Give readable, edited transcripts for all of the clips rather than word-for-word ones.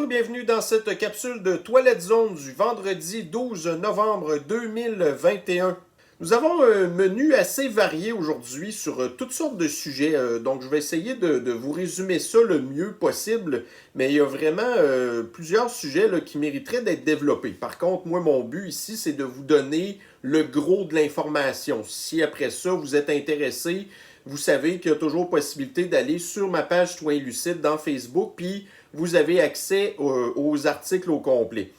Bonjour et bienvenue dans cette capsule de Toilette Zone du vendredi 12 novembre 2021. Nous avons un menu assez varié aujourd'hui sur toutes sortes de sujets, donc je vais essayer de vous résumer ça le mieux possible, mais il y a vraiment plusieurs sujets là, qui mériteraient d'être développés. Par contre, moi, mon but ici, c'est de vous donner le gros de l'information. Si après ça, vous êtes intéressé, vous savez qu'il y a toujours possibilité d'aller sur ma page Citoyen Lucide dans Facebook, puis vous avez accès aux articles au complet.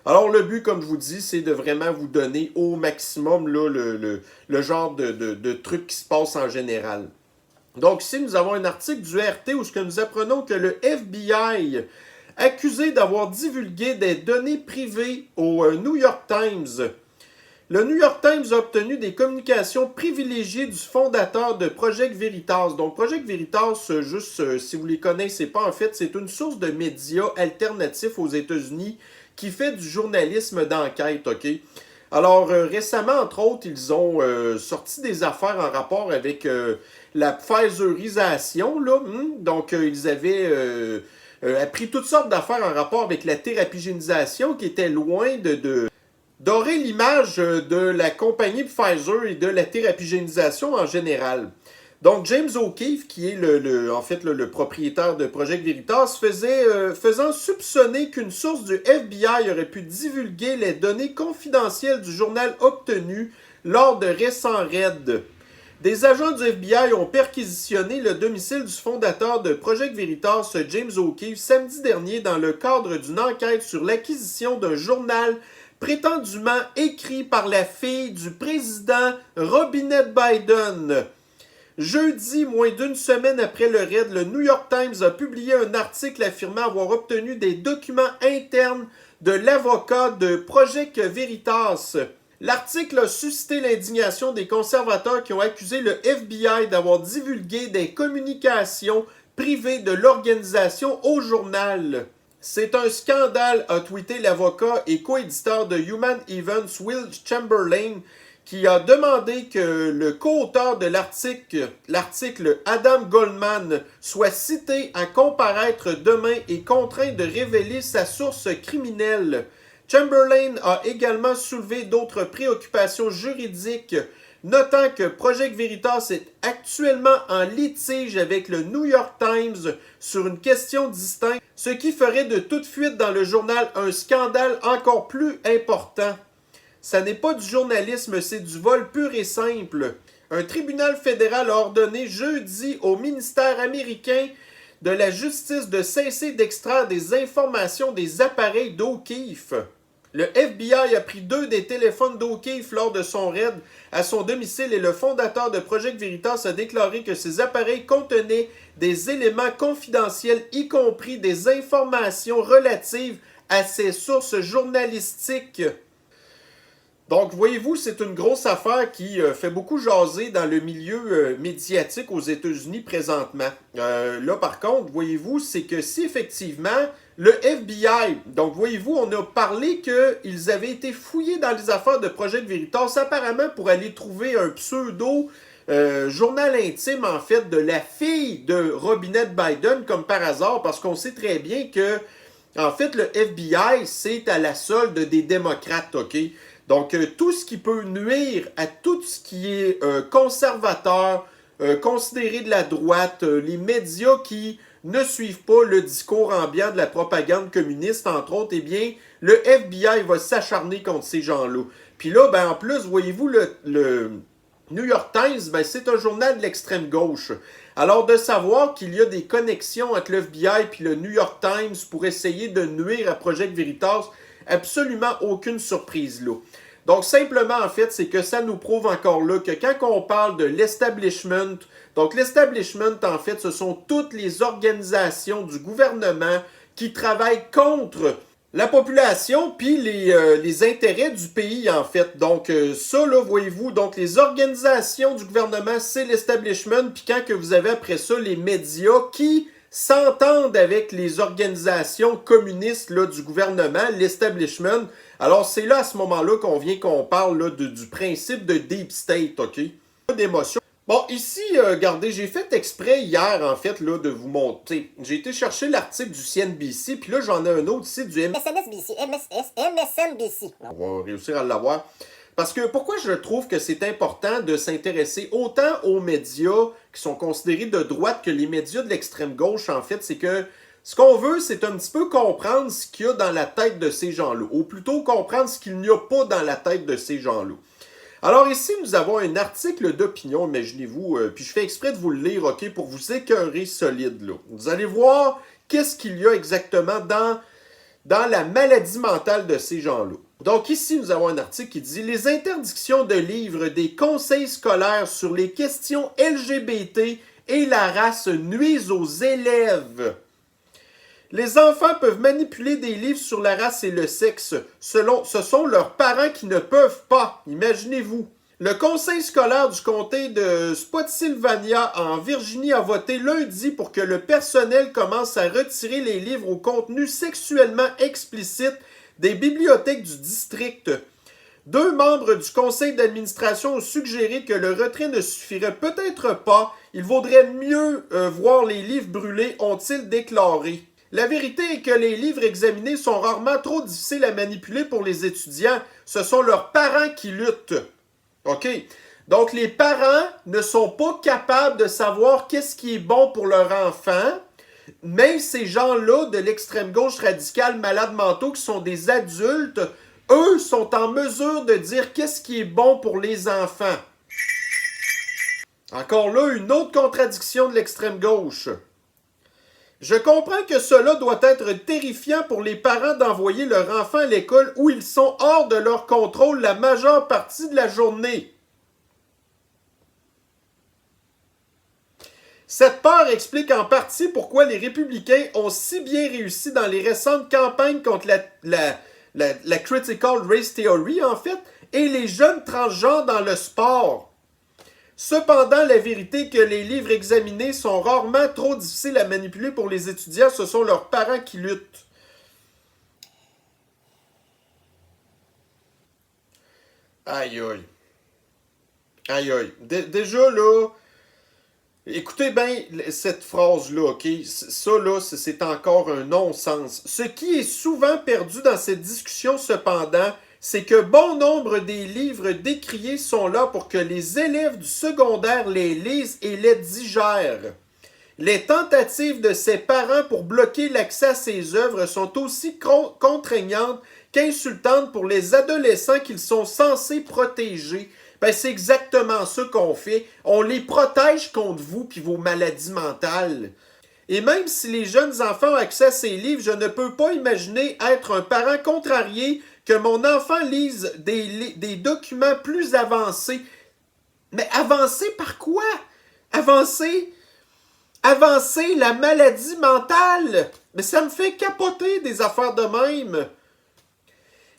Alors, le but, comme je vous dis, c'est de vraiment vous donner au maximum là, le genre de trucs qui se passent en général. Donc, ici, nous avons un article du RT où nous apprenons que le FBI, accusé d'avoir divulgué des données privées au New York Times, le New York Times a obtenu des communications privilégiées du fondateur de Project Veritas. Donc, Project Veritas, juste si vous ne les connaissez pas, en fait, c'est une source de médias alternatifs aux États-Unis qui fait du journalisme d'enquête, OK? Alors, récemment, entre autres, ils ont sorti des affaires en rapport avec la Pfizerisation, là. Donc, ils avaient appris toutes sortes d'affaires en rapport avec la thérapie-génisation qui était loin de dorer l'image de la compagnie Pfizer et de la thérapie-génisation en général. Donc, James O'Keefe, qui est le propriétaire de Project Veritas, faisant soupçonner qu'une source du FBI aurait pu divulguer les données confidentielles du journal obtenu lors de récents raids. Des agents du FBI ont perquisitionné le domicile du fondateur de Project Veritas, James O'Keefe, samedi dernier dans le cadre d'une enquête sur l'acquisition d'un journal prétendument écrit par la fille du président Robinette Biden. Jeudi, moins d'une semaine après le raid, le New York Times a publié un article affirmant avoir obtenu des documents internes de l'avocat de Project Veritas. L'article a suscité l'indignation des conservateurs qui ont accusé le FBI d'avoir divulgué des communications privées de l'organisation au journal. C'est un scandale, a tweeté l'avocat et coéditeur de Human Events Will Chamberlain, qui a demandé que le co-auteur de l'article Adam Goldman, soit cité à comparaître demain et contraint de révéler sa source criminelle. Chamberlain a également soulevé d'autres préoccupations juridiques, notant que Project Veritas est actuellement en litige avec le New York Times sur une question distincte, ce qui ferait de toute fuite dans le journal un scandale encore plus important. Ça n'est pas du journalisme, c'est du vol pur et simple. Un tribunal fédéral a ordonné jeudi au ministère américain de la justice de cesser d'extraire des informations des appareils d'O'Keefe. Le FBI a pris 2 des téléphones d'O'Keefe lors de son raid à son domicile et le fondateur de Project Veritas a déclaré que ces appareils contenaient des éléments confidentiels, y compris des informations relatives à ses sources journalistiques. Donc, voyez-vous, c'est une grosse affaire qui fait beaucoup jaser dans le milieu médiatique aux États-Unis présentement. Là, par contre, voyez-vous, c'est que si effectivement le FBI, donc voyez-vous, on a parlé qu'ils avaient été fouillés dans les affaires de Project Veritas, apparemment pour aller trouver un pseudo journal intime, en fait, de la fille de Robinette Biden, comme par hasard, parce qu'on sait très bien que, en fait, le FBI, c'est à la solde des démocrates, OK? Donc, tout ce qui peut nuire à tout ce qui est conservateur, considéré de la droite, les médias qui ne suivent pas le discours ambiant de la propagande communiste, entre autres, eh bien, le FBI va s'acharner contre ces gens-là. Puis là, ben, en plus, voyez-vous, le New York Times, ben, c'est un journal de l'extrême gauche. Alors, de savoir qu'il y a des connexions entre le FBI et le New York Times pour essayer de nuire à Project Veritas, absolument aucune surprise là. Donc, simplement, en fait, c'est que ça nous prouve encore là que quand on parle de l'establishment, donc l'establishment, en fait, ce sont toutes les organisations du gouvernement qui travaillent contre la population puis les intérêts du pays, en fait. Donc, ça, là, voyez-vous, donc les organisations du gouvernement, c'est l'establishment, puis quand que vous avez après ça les médias qui s'entendent avec les organisations communistes là, du gouvernement, l'establishment. Alors, c'est là, à ce moment-là, qu'on parle là, du principe de Deep State, OK? D'émotion. Bon, ici, regardez, j'ai fait exprès hier, en fait, là, de vous montrer. J'ai été chercher l'article du CNBC, puis là, j'en ai un autre ici du MSNBC, MSNBC. On va réussir à l'avoir. Parce que pourquoi je trouve que c'est important de s'intéresser autant aux médias qui sont considérés de droite que les médias de l'extrême gauche, en fait, c'est que ce qu'on veut, c'est un petit peu comprendre ce qu'il y a dans la tête de ces gens-là, ou plutôt comprendre ce qu'il n'y a pas dans la tête de ces gens-là. Alors ici, nous avons un article d'opinion, imaginez-vous, puis je fais exprès de vous le lire, ok, pour vous écœurer solide, là. Vous allez voir qu'est-ce qu'il y a exactement dans la maladie mentale de ces gens-là. Donc ici, nous avons un article qui dit « Les interdictions de livres des conseils scolaires sur les questions LGBT et la race nuisent aux élèves. » Les enfants peuvent manipuler des livres sur la race et le sexe. Ce sont leurs parents qui ne peuvent pas. Imaginez-vous. Le conseil scolaire du comté de Spotsylvania en Virginie a voté lundi pour que le personnel commence à retirer les livres au contenu sexuellement explicite des bibliothèques du district. 2 membres du conseil d'administration ont suggéré que le retrait ne suffirait peut-être pas. Il vaudrait mieux voir les livres brûlés, ont-ils déclaré. La vérité est que les livres examinés sont rarement trop difficiles à manipuler pour les étudiants. Ce sont leurs parents qui luttent. OK? Donc, les parents ne sont pas capables de savoir qu'est-ce qui est bon pour leur enfant. Même ces gens-là de l'extrême gauche radicale, malades mentaux, qui sont des adultes, eux sont en mesure de dire qu'est-ce qui est bon pour les enfants. Encore là, une autre contradiction de l'extrême gauche. Je comprends que cela doit être terrifiant pour les parents d'envoyer leur enfant à l'école où ils sont hors de leur contrôle la majeure partie de la journée. Cette peur explique en partie pourquoi les républicains ont si bien réussi dans les récentes campagnes contre la Critical Race Theory, en fait, et les jeunes transgenres dans le sport. Cependant, la vérité est que les livres examinés sont rarement trop difficiles à manipuler pour les étudiants. Ce sont leurs parents qui luttent. Aïe aïe. Aïe aïe. Déjà là, écoutez bien cette phrase-là, ok? Ça là, c'est encore un non-sens. Ce qui est souvent perdu dans cette discussion, cependant, c'est que bon nombre des livres décriés sont là pour que les élèves du secondaire les lisent et les digèrent. Les tentatives de ses parents pour bloquer l'accès à ces œuvres sont aussi contraignantes qu'insultantes pour les adolescents qu'ils sont censés protéger. Ben, c'est exactement ça qu'on fait. On les protège contre vous puis vos maladies mentales. Et même si les jeunes enfants ont accès à ces livres, je ne peux pas imaginer être un parent contrarié que mon enfant lise des documents plus avancés. Mais avancés par quoi? Avancer la maladie mentale. Mais ça me fait capoter des affaires de même.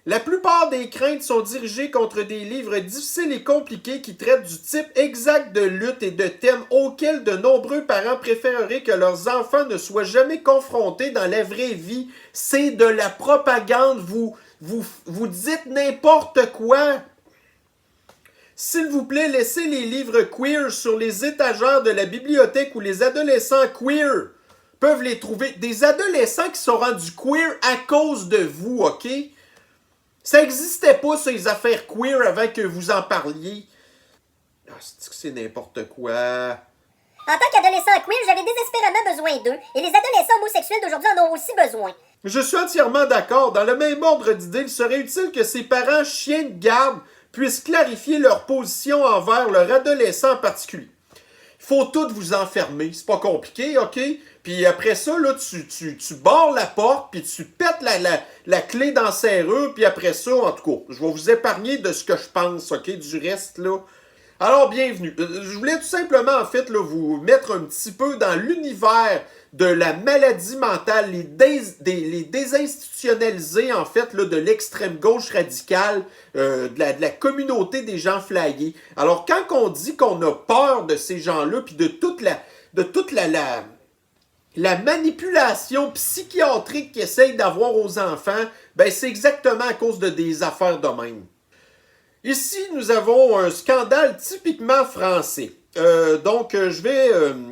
La plupart des craintes sont dirigées contre des livres difficiles et compliqués qui traitent du type exact de lutte et de thèmes auxquels de nombreux parents préféreraient que leurs enfants ne soient jamais confrontés dans la vraie vie. C'est de la propagande. Vous dites n'importe quoi. S'il vous plaît, laissez les livres queer sur les étagères de la bibliothèque où les adolescents queer peuvent les trouver. Des adolescents qui sont rendus queer à cause de vous, OK? Ça n'existait pas, ces affaires queer, avant que vous en parliez. Ah, c'est n'importe quoi. En tant qu'adolescent queer, j'avais désespérément besoin d'eux, et les adolescents homosexuels d'aujourd'hui en ont aussi besoin. Je suis entièrement d'accord. Dans le même ordre d'idée, il serait utile que ces parents chiens de garde puissent clarifier leur position envers leur adolescent en particulier. Il faut tout vous enfermer. C'est pas compliqué, OK? Puis après ça, là, tu barres la porte, puis tu pètes la clé dans la serrure, puis après ça, en tout cas, je vais vous épargner de ce que je pense, OK? Du reste, là. Alors, bienvenue. Je voulais tout simplement, en fait, là, vous mettre un petit peu dans l'univers de la maladie mentale, les désinstitutionnaliser, en fait, là, de l'extrême gauche radicale, de la communauté des gens flyés. Alors, quand on dit qu'on a peur de ces gens-là, puis de toute la manipulation psychiatrique qu'ils essayent d'avoir aux enfants, ben c'est exactement à cause de des affaires de même. Ici, nous avons un scandale typiquement français. Je vais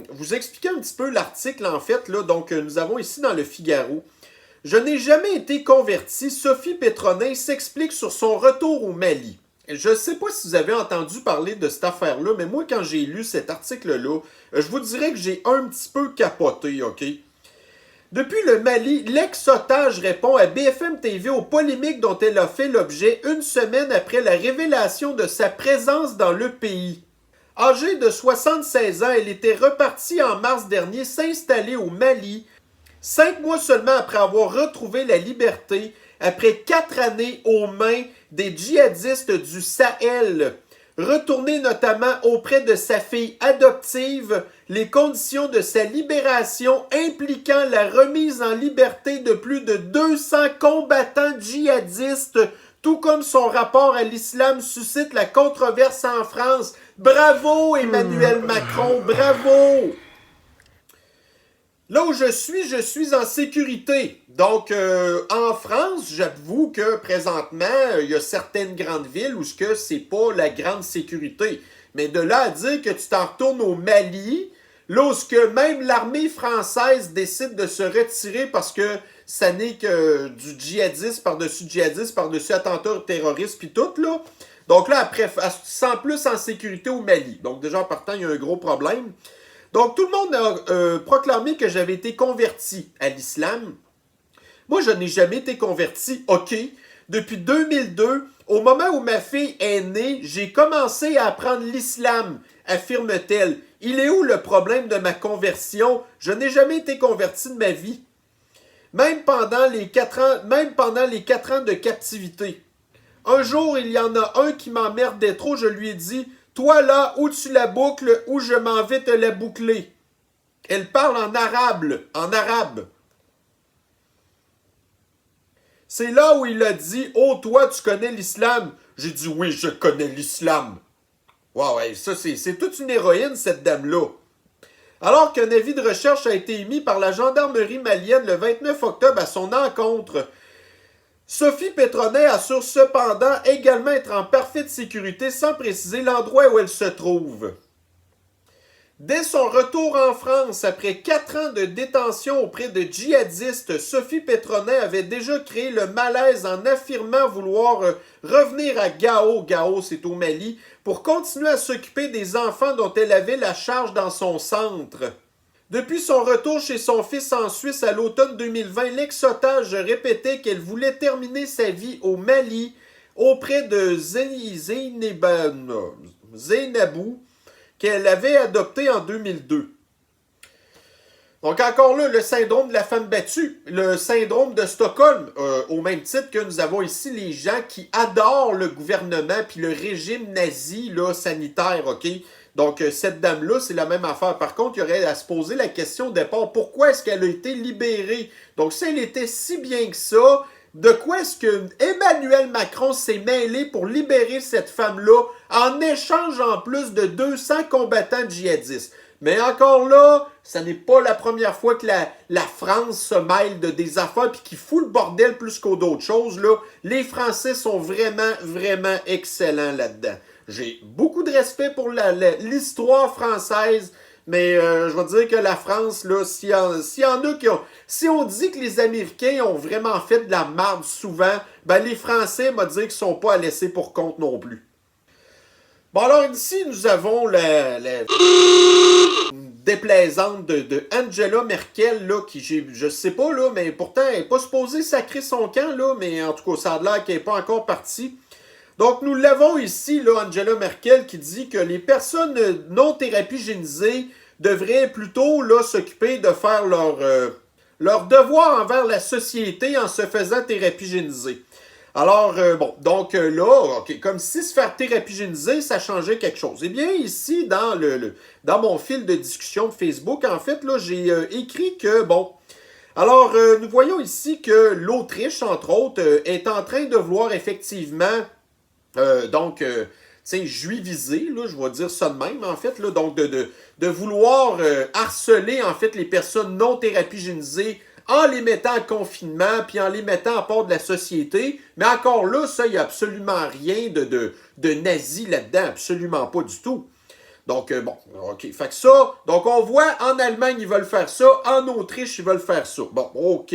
vous expliquer un petit peu l'article, en fait. Là. Donc, nous avons ici dans le Figaro. Je n'ai jamais été converti. Sophie Pétronin s'explique sur son retour au Mali. Je ne sais pas si vous avez entendu parler de cette affaire-là, mais moi, quand j'ai lu cet article-là, je vous dirais que j'ai un petit peu capoté, OK? Depuis le Mali, l'ex-otage répond à BFM TV aux polémiques dont elle a fait l'objet une semaine après la révélation de sa présence dans le pays. Âgée de 76 ans, elle était repartie en mars dernier s'installer au Mali, 5 mois seulement après avoir retrouvé la liberté, après 4 années aux mains des djihadistes du Sahel. Retournée notamment auprès de sa fille adoptive, les conditions de sa libération impliquant la remise en liberté de plus de 200 combattants djihadistes, tout comme son rapport à l'islam suscite la controverse en France. Bravo Emmanuel Macron, bravo! Là où je suis en sécurité. Donc, en France, j'avoue que présentement, il y a certaines grandes villes où c'est pas la grande sécurité. Mais de là à dire que tu t'en retournes au Mali, là où même l'armée française décide de se retirer parce que ça n'est que du djihadisme par-dessus attentat terroriste puis tout, là. Donc là, après, elle se sent plus en sécurité au Mali. Donc déjà, en partant, il y a un gros problème. Donc, tout le monde a proclamé que j'avais été converti à l'islam. Moi, je n'ai jamais été converti, OK. Depuis 2002, au moment où ma fille est née, j'ai commencé à apprendre l'islam, affirme-t-elle. Il est où le problème de ma conversion? Je n'ai jamais été converti de ma vie. Même pendant les 4 ans de captivité. Un jour, il y en a un qui m'emmerdait trop, je lui ai dit... Toi là, ou tu la boucles, ou je m'en vais te la boucler. Elle parle en arabe. C'est là où il a dit, oh toi, tu connais l'islam. J'ai dit, oui, je connais l'islam. Wow, ouais, ça c'est toute une héroïne, cette dame-là. Alors qu'un avis de recherche a été émis par la gendarmerie malienne le 29 octobre à son encontre, Sophie Pétronin assure cependant également être en parfaite sécurité sans préciser l'endroit où elle se trouve. Dès son retour en France, après 4 ans de détention auprès de djihadistes, Sophie Pétronin avait déjà créé le malaise en affirmant vouloir revenir à Gao, Gao c'est au Mali, pour continuer à s'occuper des enfants dont elle avait la charge dans son centre. Depuis son retour chez son fils en Suisse à l'automne 2020, l'ex-otage répétait qu'elle voulait terminer sa vie au Mali auprès de Zainabou, qu'elle avait adopté en 2002. Donc encore là, le syndrome de la femme battue, le syndrome de Stockholm, au même titre que nous avons ici les gens qui adorent le gouvernement puis le régime nazi là, sanitaire, OK? Donc, cette dame-là, c'est la même affaire. Par contre, il y aurait à se poser la question au départ, pourquoi est-ce qu'elle a été libérée? Donc, si elle était si bien que ça, de quoi est-ce que Emmanuel Macron s'est mêlé pour libérer cette femme-là en échange en plus de 200 combattants djihadistes? Mais encore là, ça n'est pas la première fois que la France se mêle de des affaires et qui fout le bordel plus qu'autre chose. Là. Les Français sont vraiment, vraiment excellents là-dedans. J'ai beaucoup de respect pour l'histoire française, mais je vais dire que la France, là, s'il y en a qui ont... Si on dit que les Américains ont vraiment fait de la marde souvent, ben les Français, m'a dit qu'ils sont pas à laisser pour compte non plus. Bon, alors ici, nous avons la déplaisante de Angela Merkel, là, qui, je sais pas, là, mais pourtant, elle n'est pas supposée sacrer son camp, là, mais en tout cas, ça a l'air qu'elle n'est pas encore partie. Donc, nous l'avons ici, là, Angela Merkel, qui dit que les personnes non thérapigénisées devraient plutôt là, s'occuper de faire leur devoir envers la société en se faisant thérapigéniser. Alors, là, okay, comme si se faire thérapigéniser, ça changeait quelque chose. Eh bien, ici, dans mon fil de discussion de Facebook, en fait, là, j'ai écrit que, nous voyons ici que l'Autriche, entre autres, est en train de vouloir effectivement, juiviser, là, je vais dire ça de même, en fait, là, donc de vouloir harceler, en fait, les personnes non thérapigénisées en les mettant en confinement, puis en les mettant à part de la société. Mais encore là, ça, il n'y a absolument rien de nazi là-dedans, absolument pas du tout. Donc, bon, OK. Fait que ça, donc on voit, en Allemagne, ils veulent faire ça. En Autriche, ils veulent faire ça. Bon, OK.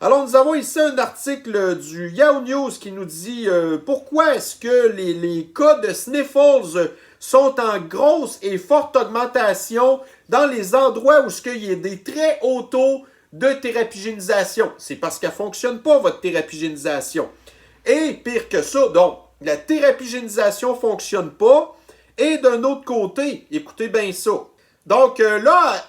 Alors, nous avons ici un article du Yahoo News qui nous dit pourquoi est-ce que les cas de sniffles sont en grosse et forte augmentation dans les endroits où il y a des très hauts taux de thérapigénisation. C'est parce qu'elle ne fonctionne pas, votre thérapigénisation. Et pire que ça, donc, la thérapigénisation ne fonctionne pas. Et d'un autre côté, écoutez bien ça. Donc là,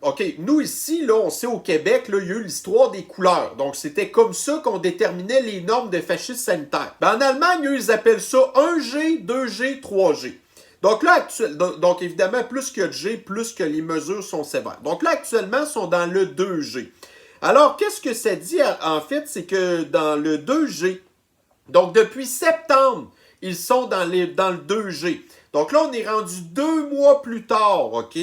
OK, nous ici, là, on sait au Québec, là, il y a eu l'histoire des couleurs. Donc c'était comme ça qu'on déterminait les normes de fascisme sanitaire. Ben, en Allemagne, eux, ils appellent ça 1G, 2G, 3G. Donc là, donc évidemment, plus que G, plus que les mesures sont sévères. Donc là, actuellement, ils sont dans le 2G. Alors, qu'est-ce que ça dit en fait? C'est que dans le 2G, donc depuis septembre, ils sont dans le 2G. Donc là, on est rendu 2 mois plus tard, OK,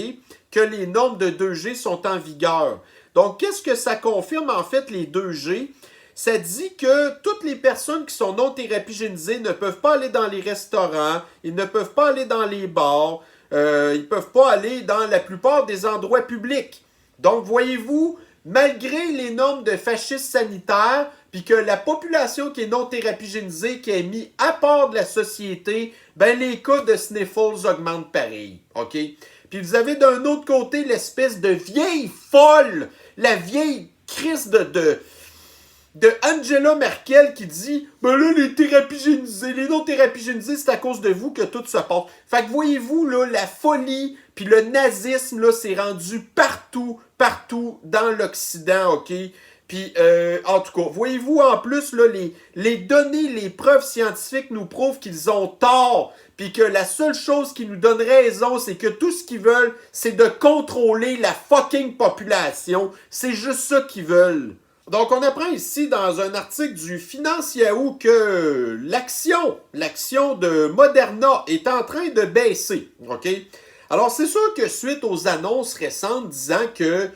que les normes de 2G sont en vigueur. Donc, qu'est-ce que ça confirme, en fait, les 2G? Ça dit que toutes les personnes qui sont non thérapigénisées ne peuvent pas aller dans les restaurants, ils ne peuvent pas aller dans les bars, ils ne peuvent pas aller dans la plupart des endroits publics. Donc, voyez-vous, malgré les normes de fascisme sanitaire, puis que la population qui est non thérapigénisée, qui est mise à part de la société, ben les cas de sniffles augmentent pareil, OK? Puis vous avez d'un autre côté l'espèce de vieille folle, la vieille crise de Angela Merkel qui dit « Ben là, les thérapigénisés, les non-thérapigénisés, c'est à cause de vous que tout se passe. » Fait que voyez-vous, là, la folie, puis le nazisme, là, c'est rendu partout, partout dans l'Occident, OK? Puis, en tout cas, voyez-vous, en plus, là, les données, les preuves scientifiques nous prouvent qu'ils ont tort, puis que la seule chose qui nous donne raison, c'est que tout ce qu'ils veulent, c'est de contrôler la fucking population. C'est juste ça qu'ils veulent. Donc, on apprend ici dans un article du Finance Yahoo que l'action de Moderna est en train de baisser, OK? Alors, c'est sûr que suite aux annonces récentes disant que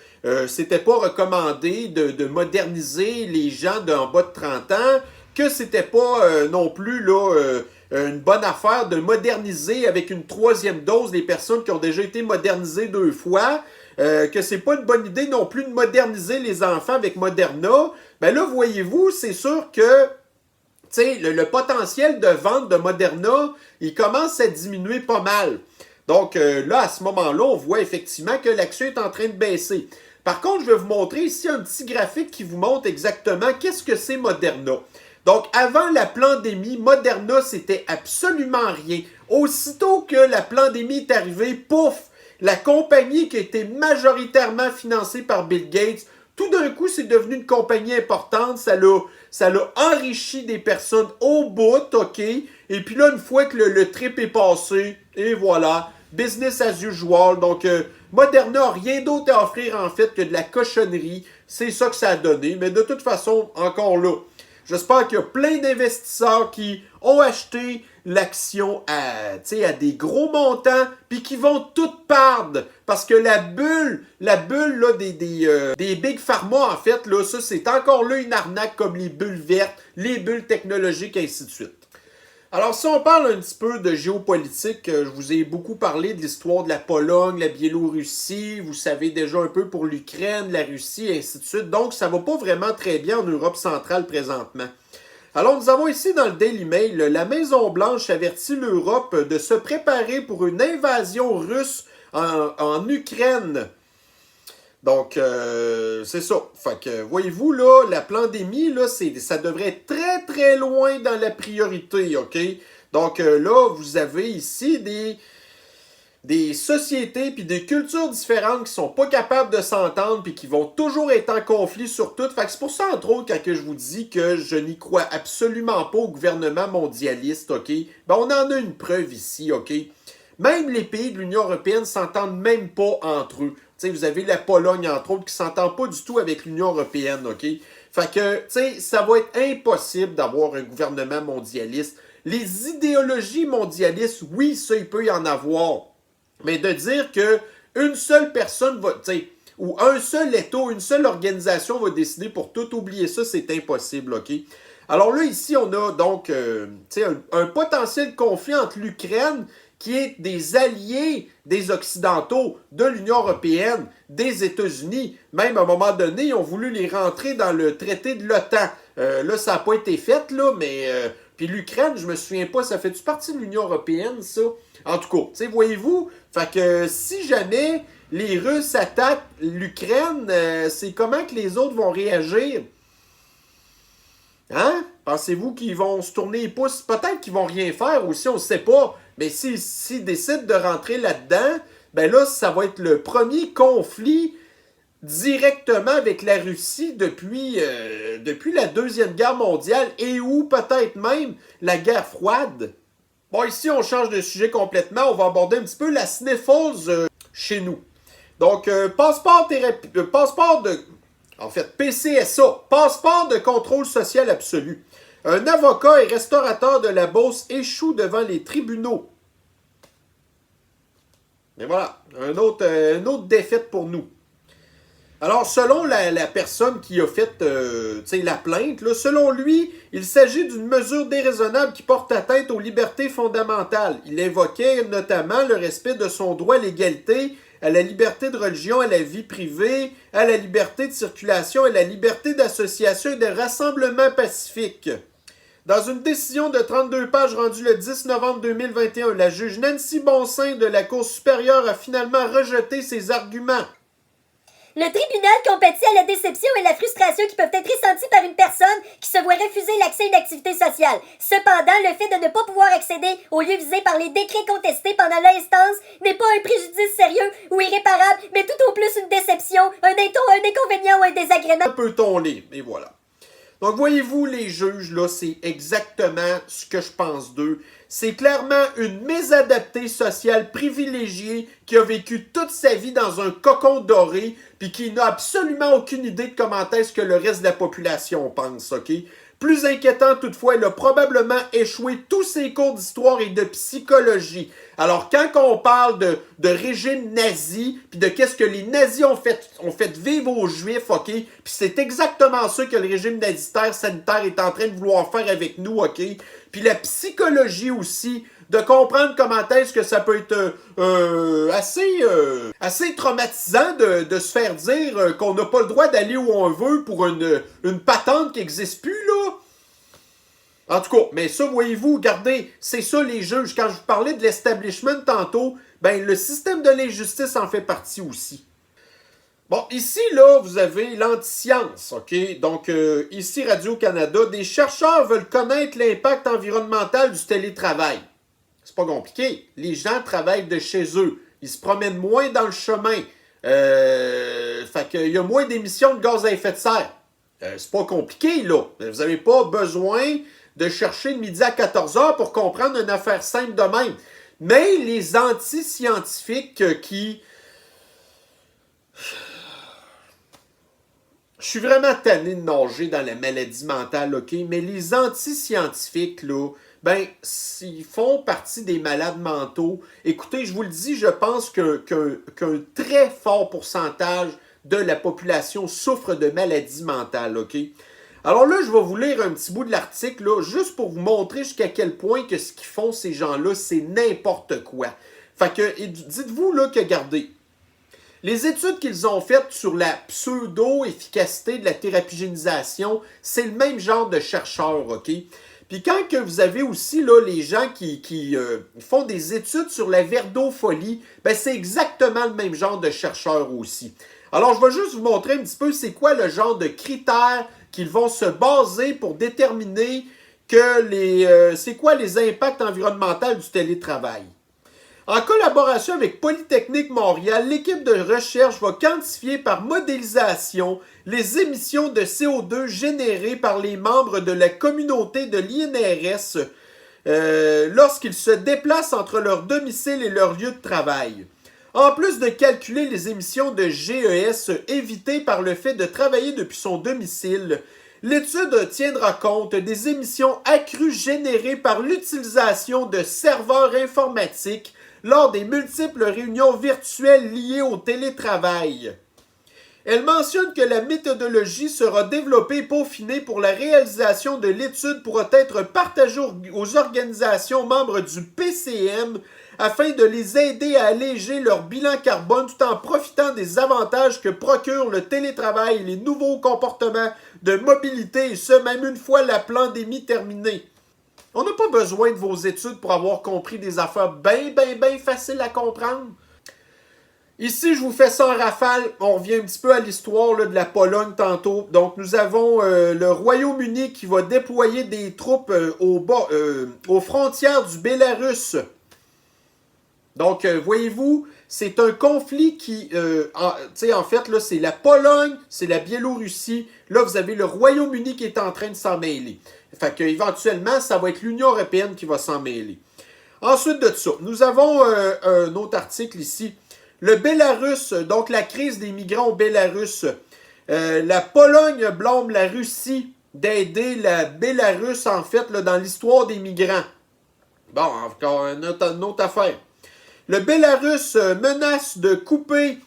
c'était pas recommandé de moderniser les gens d'en bas de 30 ans, que c'était pas non plus là une bonne affaire de moderniser avec une 3e dose les personnes qui ont déjà été modernisées 2 fois, que c'est pas une bonne idée non plus de moderniser les enfants avec Moderna, ben là, voyez-vous, c'est sûr que le potentiel de vente de Moderna, il commence à diminuer pas mal. Donc là, à ce moment-là, on voit effectivement que l'action est en train de baisser. Par contre, je vais vous montrer ici un petit graphique qui vous montre exactement qu'est-ce que c'est Moderna. Donc, avant la pandémie, Moderna, c'était absolument rien. Aussitôt que la pandémie est arrivée, pouf, la compagnie qui a été majoritairement financée par Bill Gates, tout d'un coup, c'est devenu une compagnie importante. Ça l'a enrichi des personnes au bout, OK? Et puis là, une fois que le trip est passé, et voilà, business as usual. Donc, Moderna n'a rien d'autre à offrir, en fait, que de la cochonnerie. C'est ça que ça a donné. Mais de toute façon, encore là, j'espère qu'il y a plein d'investisseurs qui ont acheté l'action à des gros montants, puis qui vont toutes perdre. Parce que la bulle là, des big pharma, en fait, là, ça, c'est encore là une arnaque comme les bulles vertes, les bulles technologiques, et ainsi de suite. Alors, si on parle un petit peu de géopolitique, je vous ai beaucoup parlé de l'histoire de la Pologne, la Biélorussie, vous savez déjà un peu pour l'Ukraine, la Russie, et ainsi de suite. Donc, ça va pas vraiment très bien en Europe centrale présentement. Alors, nous avons ici dans le Daily Mail, la Maison-Blanche avertit l'Europe de se préparer pour une invasion russe en Ukraine. Donc, c'est ça. Fait que, voyez-vous, là, la pandémie, là, ça devrait être très, très loin dans la priorité, OK? Donc, là, vous avez ici des sociétés puis des cultures différentes qui sont pas capables de s'entendre puis qui vont toujours être en conflit sur tout. Fait que c'est pour ça, entre autres, quand je vous dis que je n'y crois absolument pas au gouvernement mondialiste, OK? Ben, on en a une preuve ici, OK? Même les pays de l'Union européenne s'entendent même pas entre eux. T'sais, vous avez la Pologne, entre autres, qui ne s'entend pas du tout avec l'Union européenne, OK? Fait que, ça va être impossible d'avoir un gouvernement mondialiste. Les idéologies mondialistes, oui, ça, il peut y en avoir. Mais de dire que une seule personne va, ou un seul État, une seule organisation va décider pour tout, oublier ça, c'est impossible, OK? Alors là, ici, on a donc un potentiel conflit entre l'Ukraine qui est des alliés des Occidentaux, de l'Union européenne, des États-Unis. Même à un moment donné, ils ont voulu les rentrer dans le traité de l'OTAN. Là, ça n'a pas été fait, là, mais... puis l'Ukraine, je me souviens pas, ça fait-tu partie de l'Union européenne, ça? En tout cas, tu sais, voyez-vous, fait que si jamais les Russes attaquent l'Ukraine, c'est comment que les autres vont réagir? Hein? Pensez-vous qu'ils vont se tourner les pouces? Peut-être qu'ils vont rien faire aussi, on ne sait pas. Mais s'ils décident de rentrer là-dedans, ben là, ça va être le premier conflit directement avec la Russie depuis la Deuxième Guerre mondiale et ou peut-être même la guerre froide. Bon, ici, on change de sujet complètement. On va aborder un petit peu la sniffles chez nous. Donc, passeport de... En fait, PCSA, passeport de contrôle social absolu. Un avocat et restaurateur de la Beauce échoue devant les tribunaux. Et voilà, une autre défaite pour nous. Alors, selon la personne qui a fait la plainte, là, selon lui, il s'agit d'une mesure déraisonnable qui porte atteinte aux libertés fondamentales. Il évoquait notamment le respect de son droit à l'égalité, à la liberté de religion, à la vie privée, à la liberté de circulation, à la liberté d'association et de rassemblement pacifique. Dans une décision de 32 pages rendue le 10 novembre 2021, la juge Nancy Bonsin de la Cour supérieure a finalement rejeté ses arguments. Le tribunal compatit à la déception et la frustration qui peuvent être ressenties par une personne qui se voit refuser l'accès à une activité sociale. Cependant, le fait de ne pas pouvoir accéder aux lieux visés par les décrets contestés pendant l'instance n'est pas un préjudice sérieux ou irréparable, mais tout au plus une déception, un inconvénient ou un désagrément. Peut-on lire, et voilà. Donc, voyez-vous, les juges, là, c'est exactement ce que je pense d'eux. C'est clairement une mésadaptée sociale privilégiée qui a vécu toute sa vie dans un cocon doré puis qui n'a absolument aucune idée de comment est-ce que le reste de la population pense, OK? Plus inquiétant toutefois, elle a probablement échoué tous ses cours d'histoire et de psychologie. Alors, quand on parle de régime nazi, puis de qu'est-ce que les nazis ont fait vivre aux Juifs, OK? Puis c'est exactement ça que le régime nazitaire sanitaire est en train de vouloir faire avec nous, OK? Puis la psychologie aussi, de comprendre comment est-ce que ça peut être assez traumatisant de se faire dire qu'on n'a pas le droit d'aller où on veut pour une patente qui n'existe plus, là. En tout cas, mais ça, voyez-vous, regardez, c'est ça les juges. Quand je vous parlais de l'establishment tantôt, ben le système de l'injustice en fait partie aussi. Bon, ici, là, vous avez l'anti-science, OK? Donc, ici, Radio-Canada, des chercheurs veulent connaître l'impact environnemental du télétravail. C'est pas compliqué. Les gens travaillent de chez eux. Ils se promènent moins dans le chemin. Fait qu'il y a moins d'émissions de gaz à effet de serre. C'est pas compliqué, là. Vous n'avez pas besoin de chercher de midi à 14h pour comprendre une affaire simple de même. Mais les anti-scientifiques qui... Je suis vraiment tanné de nager dans la maladie mentale, OK? Mais les anti-scientifiques, là, ben, s'ils font partie des malades mentaux, écoutez, je vous le dis, je pense qu'un très fort pourcentage de la population souffre de maladies mentales, OK? Alors là, je vais vous lire un petit bout de l'article, là, juste pour vous montrer jusqu'à quel point que ce qu'ils font, ces gens-là, c'est n'importe quoi. Fait que, dites-vous, là, que regardez, les études qu'ils ont faites sur la pseudo-efficacité de la thérapigénisation, c'est le même genre de chercheurs, OK? Puis quand que vous avez aussi là, les gens qui font des études sur la verdophilie, ben c'est exactement le même genre de chercheurs aussi. Alors, je vais juste vous montrer un petit peu c'est quoi le genre de critères qu'ils vont se baser pour déterminer que c'est quoi les impacts environnementaux du télétravail. En collaboration avec Polytechnique Montréal, l'équipe de recherche va quantifier par modélisation les émissions de CO2 générées par les membres de la communauté de l'INRS lorsqu'ils se déplacent entre leur domicile et leur lieu de travail. En plus de calculer les émissions de GES évitées par le fait de travailler depuis son domicile, l'étude tiendra compte des émissions accrues générées par l'utilisation de serveurs informatiques lors des multiples réunions virtuelles liées au télétravail. Elle mentionne que la méthodologie sera développée et peaufinée pour la réalisation de l'étude pourra être partagée aux organisations membres du PCM afin de les aider à alléger leur bilan carbone tout en profitant des avantages que procure le télétravail et les nouveaux comportements de mobilité, et ce, même une fois la pandémie terminée. On n'a pas besoin de vos études pour avoir compris des affaires bien faciles à comprendre. Ici, je vous fais ça en rafale. On revient un petit peu à l'histoire de la Pologne tantôt. Donc, nous avons le Royaume-Uni qui va déployer des troupes aux frontières du Bélarus. Donc, voyez-vous, c'est un conflit qui, en fait, là, c'est la Pologne, c'est la Biélorussie. Là, vous avez le Royaume-Uni qui est en train de s'en mêler. Fait qu'éventuellement, ça va être l'Union européenne qui va s'en mêler. Ensuite de ça, nous avons un autre article ici. Le Bélarus, donc la crise des migrants au Bélarus. La Pologne blâme la Russie d'aider la Bélarus, en fait, là, dans l'histoire des migrants. Bon, encore une autre affaire. Le Bélarus menace de couper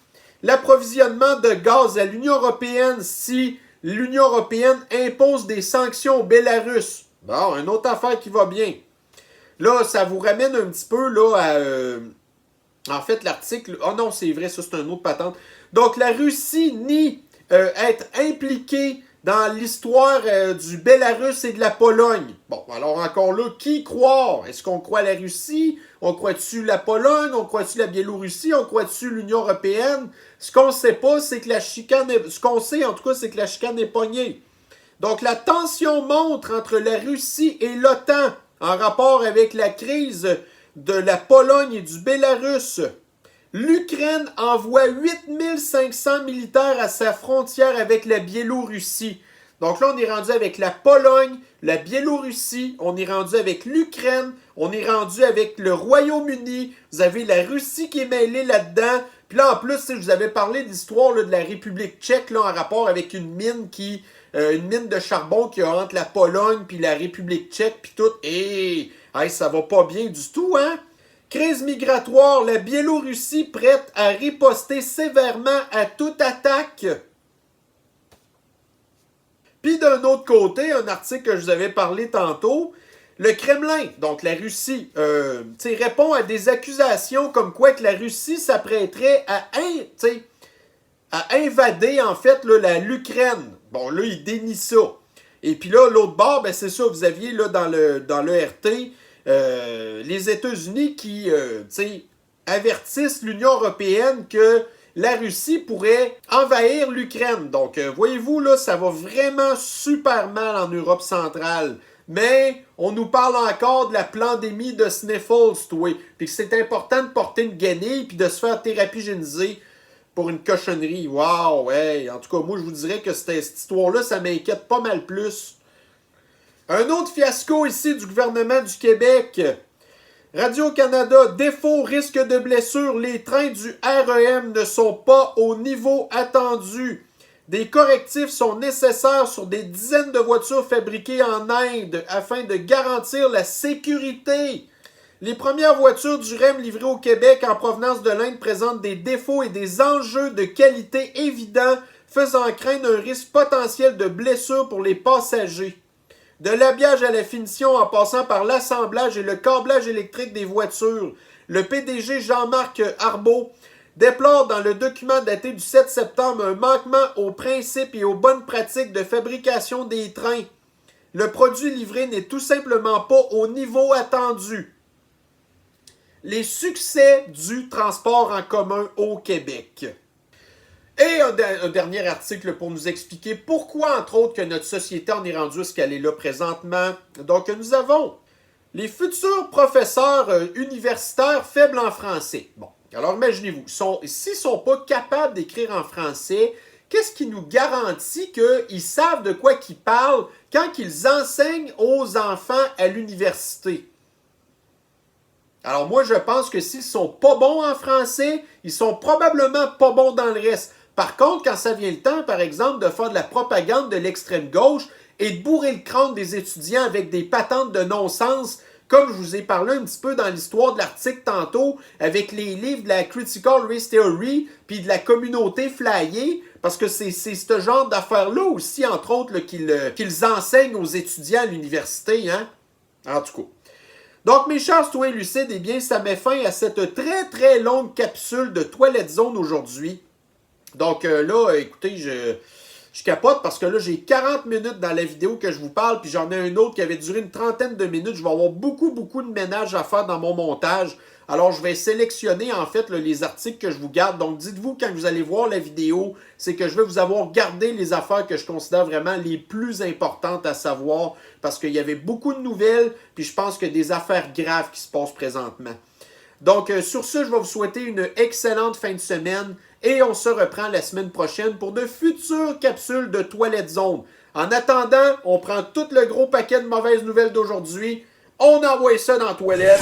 l'approvisionnement de gaz à l'Union européenne si l'Union européenne impose des sanctions au Bélarus. Bon, une autre affaire qui va bien. Là, ça vous ramène un petit peu là à... en fait, l'article... Oh non, c'est vrai, ça c'est un autre patente. Donc, la Russie nie être impliquée dans l'histoire du Bélarus et de la Pologne. Bon, alors encore là, qui croire? Est-ce qu'on croit la Russie? On croit-tu la Pologne? On croit-tu la Biélorussie? On croit-tu l'Union européenne? Ce qu'on ne sait pas, c'est que la chicane... Ce qu'on sait, en tout cas, c'est que la chicane est pognée. Donc, la tension monte entre la Russie et l'OTAN en rapport avec la crise de la Pologne et du Bélarus. L'Ukraine envoie 8500 militaires à sa frontière avec la Biélorussie. Donc là, on est rendu avec la Pologne, la Biélorussie, on est rendu avec l'Ukraine, on est rendu avec le Royaume-Uni, vous avez la Russie qui est mêlée là-dedans. Puis là, en plus, je vous avais parlé de l'histoire de la République tchèque là, en rapport avec une mine de charbon qui a entre la Pologne puis la République tchèque, puis tout. Et ça va pas bien du tout, hein? Crise migratoire, la Biélorussie prête à riposter sévèrement à toute attaque. Puis d'un autre côté, un article que je vous avais parlé tantôt, le Kremlin, donc la Russie, répond à des accusations comme quoi que la Russie s'apprêterait à invader en fait l'Ukraine. Bon, là, il dénie ça. Et puis là, l'autre bord, ben, c'est ça, vous aviez là dans le RT les États-Unis qui avertissent l'Union européenne que la Russie pourrait envahir l'Ukraine. Donc, voyez-vous, là, ça va vraiment super mal en Europe centrale. Mais on nous parle encore de la pandémie de sniffles, puis que c'est important de porter une guenille puis de se faire thérapie-géniser pour une cochonnerie. Waouh, ouais. En tout cas, moi, je vous dirais que cette histoire-là, ça m'inquiète pas mal plus. Un autre fiasco ici du gouvernement du Québec. Radio-Canada, défaut, risque de blessure, les trains du REM ne sont pas au niveau attendu. Des correctifs sont nécessaires sur des dizaines de voitures fabriquées en Inde afin de garantir la sécurité. Les premières voitures du REM livrées au Québec en provenance de l'Inde présentent des défauts et des enjeux de qualité évidents, faisant craindre un risque potentiel de blessure pour les passagers. De l'habillage à la finition en passant par l'assemblage et le câblage électrique des voitures, le PDG Jean-Marc Arbeau déplore dans le document daté du 7 septembre un manquement aux principes et aux bonnes pratiques de fabrication des trains. Le produit livré n'est tout simplement pas au niveau attendu. Les succès du transport en commun au Québec. Et un dernier article pour nous expliquer pourquoi, entre autres, que notre société en est rendue ce qu'elle est là présentement. Donc, nous avons les futurs professeurs universitaires faibles en français. Bon, alors imaginez-vous, s'ils ne sont pas capables d'écrire en français, qu'est-ce qui nous garantit qu'ils savent de quoi qu'ils parlent quand ils enseignent aux enfants à l'université? Alors moi, je pense que s'ils ne sont pas bons en français, ils sont probablement pas bons dans le reste. Par contre, quand ça vient le temps, par exemple, de faire de la propagande de l'extrême gauche et de bourrer le crâne des étudiants avec des patentes de non-sens, comme je vous ai parlé un petit peu dans l'histoire de l'article tantôt, avec les livres de la Critical Race Theory, puis de la communauté flyée, parce que c'est ce genre d'affaires-là aussi, entre autres, qu'ils enseignent aux étudiants à l'université, hein? En tout cas. Donc, mes chers citoyens lucides, eh bien, ça met fin à cette très, très longue capsule de Toilette Zone aujourd'hui. Donc là, écoutez, je capote parce que là, j'ai 40 minutes dans la vidéo que je vous parle, puis j'en ai un autre qui avait duré une trentaine de minutes. Je vais avoir beaucoup, beaucoup de ménage à faire dans mon montage. Alors, je vais sélectionner, en fait, là, les articles que je vous garde. Donc, dites-vous, quand vous allez voir la vidéo, c'est que je vais vous avoir gardé les affaires que je considère vraiment les plus importantes à savoir, parce qu'il y avait beaucoup de nouvelles, puis je pense que des affaires graves qui se passent présentement. Donc, sur ce, je vais vous souhaiter une excellente fin de semaine et on se reprend la semaine prochaine pour de futures capsules de Toilette Zone. En attendant, on prend tout le gros paquet de mauvaises nouvelles d'aujourd'hui, on envoie ça dans la toilette.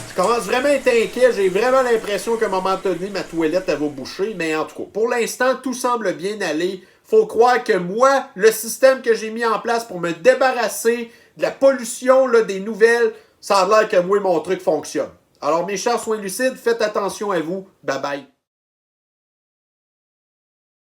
Je commence vraiment à être inquiet, j'ai vraiment l'impression qu'à un moment donné, ma toilette, elle va boucher, mais en tout cas, pour l'instant, tout semble bien aller. Faut croire que moi, le système que j'ai mis en place pour me débarrasser de la pollution, là, des nouvelles, ça a l'air que moi, mon truc fonctionne. Alors, mes chers soins lucides, faites attention à vous. Bye bye.